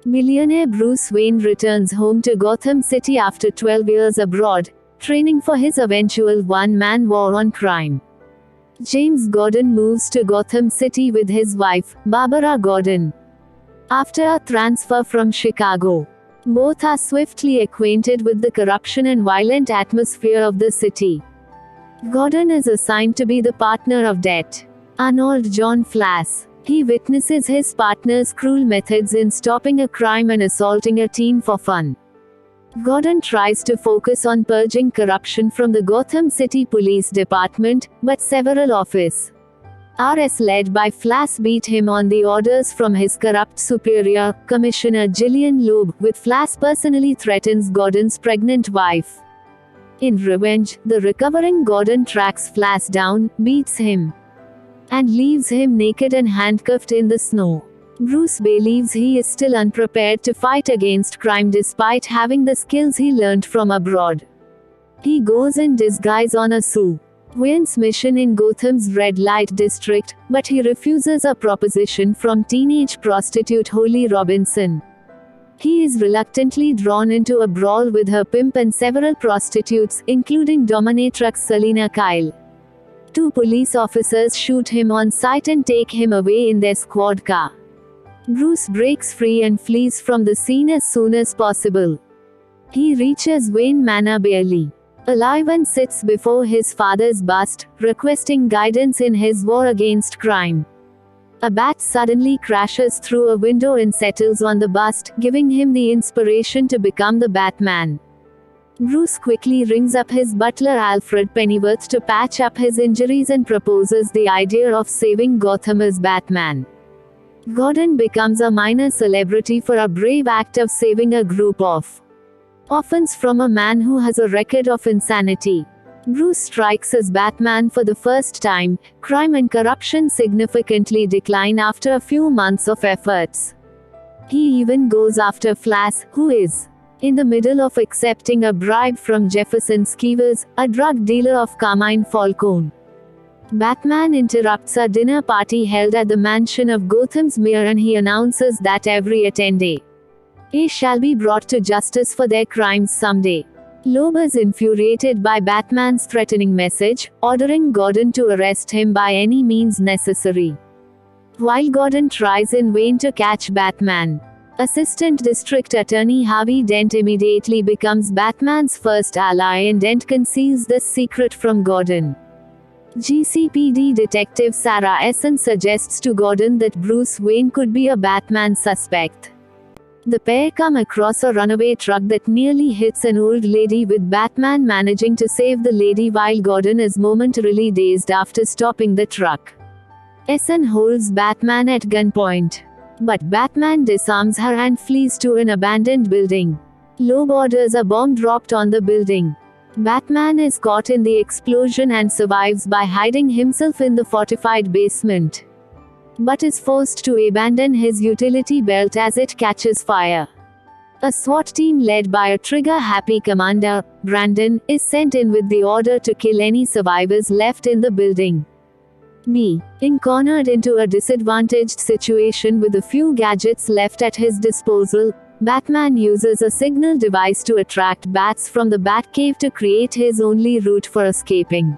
Millionaire Bruce Wayne returns home to Gotham City after 12 years abroad, training for his eventual one-man war on crime. James Gordon moves to Gotham City with his wife, Barbara Gordon, after a transfer from Chicago. Both are swiftly acquainted with the corruption and violent atmosphere of the city. Gordon is assigned to be the partner of debt, Arnold John Flass. He witnesses his partner's cruel methods in stopping a crime and assaulting a teen for fun. Gordon tries to focus on purging corruption from the Gotham City Police Department, but several officers led by Flass beat him on the orders from his corrupt superior, Commissioner Gillian Loeb, with Flass personally threatens Gordon's pregnant wife. In revenge, the recovering Gordon tracks Flass down, beats him, and leaves him naked and handcuffed in the snow. Bruce believes he is still unprepared to fight against crime despite having the skills he learned from abroad. He goes in disguise on a Sue Wayne's mission in Gotham's red light district, but he refuses a proposition from teenage prostitute Holly Robinson. He is reluctantly drawn into a brawl with her pimp and several prostitutes, including dominatrix Selina Kyle. 2 police officers shoot him on sight and take him away in their squad car. Bruce breaks free and flees from the scene as soon as possible. He reaches Wayne Manor barely alive and sits before his father's bust, requesting guidance in his war against crime. A bat suddenly crashes through a window and settles on the bust, giving him the inspiration to become the Batman. Bruce quickly rings up his butler Alfred Pennyworth to patch up his injuries and proposes the idea of saving Gotham as Batman. Gordon becomes a minor celebrity for a brave act of saving a group of orphans from a man who has a record of insanity. Bruce strikes as Batman for the first time. Crime and corruption significantly decline after a few months of efforts. He even goes after Flass, who is in the middle of accepting a bribe from Jefferson Skeevers, a drug dealer of Carmine Falcone. Batman interrupts a dinner party held at the mansion of Gotham's mayor and he announces that every attendee shall be brought to justice for their crimes someday. Loeb is infuriated by Batman's threatening message, ordering Gordon to arrest him by any means necessary. While Gordon tries in vain to catch Batman, Assistant District Attorney Harvey Dent immediately becomes Batman's first ally and Dent conceals the secret from Gordon. GCPD Detective Sarah Essen suggests to Gordon that Bruce Wayne could be a Batman suspect. The pair come across a runaway truck that nearly hits an old lady, with Batman managing to save the lady while Gordon is momentarily dazed after stopping the truck. Essen holds Batman at gunpoint, but Batman disarms her and flees to an abandoned building. Loeb orders a bomb dropped on the building. Batman is caught in the explosion and survives by hiding himself in the fortified basement, but is forced to abandon his utility belt as it catches fire. A SWAT team led by a trigger-happy commander, Brandon, is sent in with the order to kill any survivors left in the building. Being cornered into a disadvantaged situation with a few gadgets left at his disposal, Batman uses a signal device to attract bats from the Batcave to create his only route for escaping.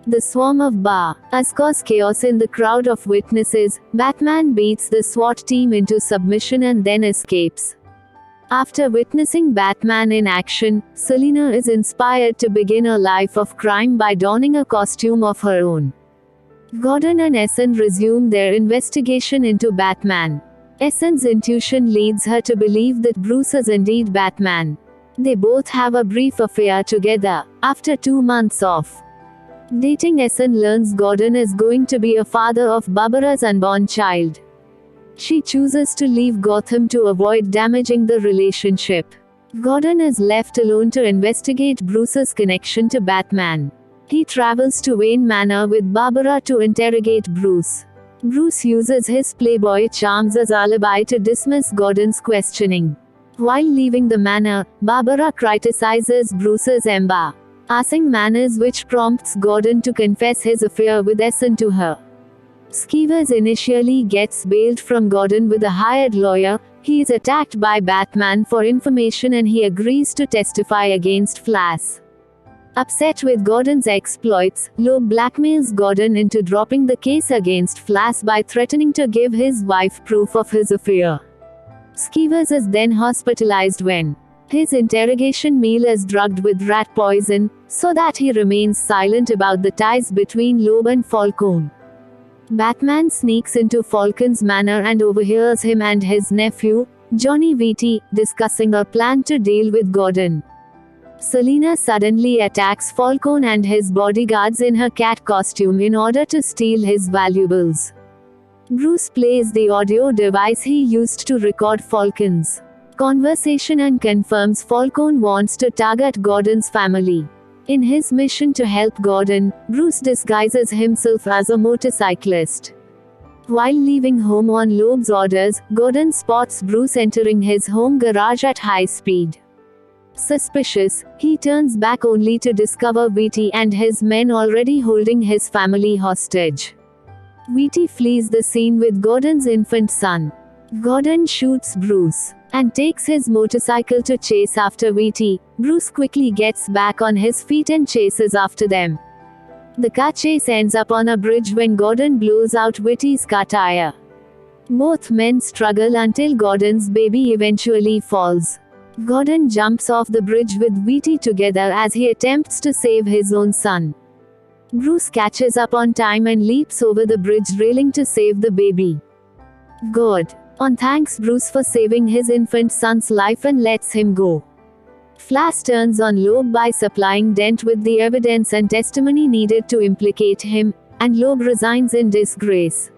The swarm of bats cause chaos in the crowd of witnesses. Batman beats the SWAT team into submission and then escapes. After witnessing Batman in action, Selina is inspired to begin a life of crime by donning a costume of her own. Gordon and Essen resume their investigation into Batman. Essen's intuition leads her to believe that Bruce is indeed Batman. They both have a brief affair together. After 2 months of dating, Essen learns Gordon is going to be a father of Barbara's unborn child. She chooses to leave Gotham to avoid damaging the relationship. Gordon is left alone to investigate Bruce's connection to Batman. He travels to Wayne Manor with Barbara to interrogate Bruce. Bruce uses his playboy charms as alibi to dismiss Gordon's questioning. While leaving the manor, Barbara criticizes Bruce's embarrassing manners, which prompts Gordon to confess his affair with Essen to her. Skeevers initially gets bailed from Gordon with a hired lawyer, He is attacked by Batman for information and he agrees to testify against Flash. Upset with Gordon's exploits, Loeb blackmails Gordon into dropping the case against Flash by threatening to give his wife proof of his affair. Skeevers is then hospitalized when his interrogation meal is drugged with rat poison, so that he remains silent about the ties between Loeb and Falcone. Batman sneaks into Falcone's manor and overhears him and his nephew, Johnny Vitti, discussing a plan to deal with Gordon. Selina suddenly attacks Falcone and his bodyguards in her cat costume in order to steal his valuables. Bruce plays the audio device he used to record Falcone's conversation and confirms Falcone wants to target Gordon's family. In his mission to help Gordon, Bruce disguises himself as a motorcyclist. While leaving home on Loeb's orders, Gordon spots Bruce entering his home garage at high speed. Suspicious, he turns back only to discover Vitti and his men already holding his family hostage. Vitti flees the scene with Gordon's infant son. Gordon shoots Bruce and takes his motorcycle to chase after Vitti. Bruce quickly gets back on his feet and chases after them. The car chase ends up on a bridge when Gordon blows out Vitti's car tire. Both men struggle until Gordon's baby eventually falls. Gordon jumps off the bridge with Vitti together as he attempts to save his own son. Bruce catches up on time and leaps over the bridge railing to save the baby. Gordon thanks Bruce for saving his infant son's life and lets him go. Flash turns on Loeb by supplying Dent with the evidence and testimony needed to implicate him, and Loeb resigns in disgrace.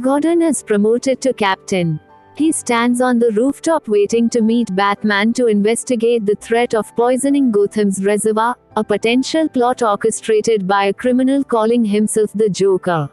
Gordon is promoted to captain. He stands on the rooftop waiting to meet Batman to investigate the threat of poisoning Gotham's reservoir, a potential plot orchestrated by a criminal calling himself the Joker.